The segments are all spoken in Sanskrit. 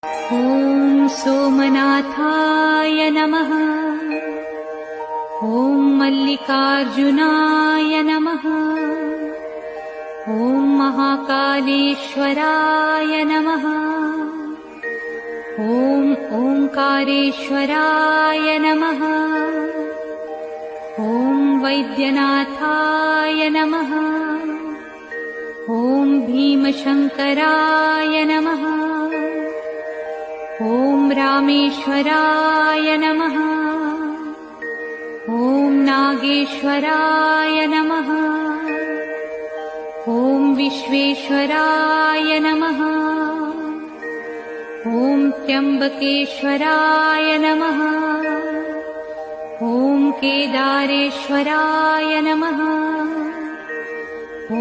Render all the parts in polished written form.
ॐ सोमनाथाय नमः। ॐ मल्लिकार्जुनाय नमः। ॐ महाकालेश्वराय नमः। ॐ ओंकारेश्वराय नमः। ॐ वैद्यनाथाय नमः। ॐ भीमशंकराय नमः। ॐ रामेश्वराय नमः। ॐ नागेश्वराय नमः। ॐ विश्वेश्वराय नमः। ॐ त्र्यंबकेश्वराय नमः। ॐ केदारेश्वराय नमः। ॐ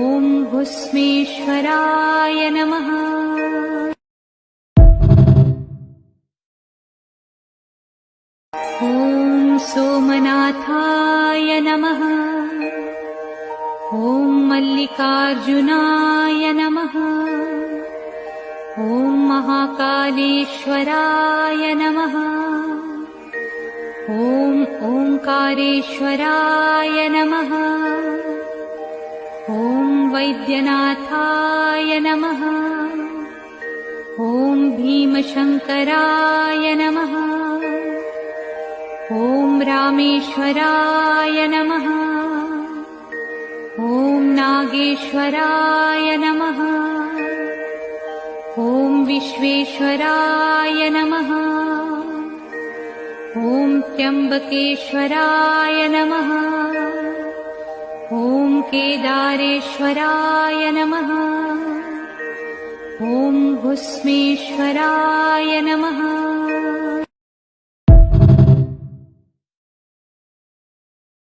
भस्मेश्वराय नमः। ॐ सोमनाथाय नमः। ॐ मल्लिकार्जुनाय नमः। ॐ महाकालेश्वराय नमः। ॐ ओंकारेश्वराय नमः। ॐ वैद्यनाथाय नमः। ॐ भीमशंकराय नमः। ॐ रामेश्वराय नमः। ॐ नागेश्वराय नमः। ॐ विश्वेश्वराय नमः। ॐ त्र्यंबकेश्वराय नमः। ॐ केदारेश्वराय नमः। ॐ भस्मेश्वराय नमः।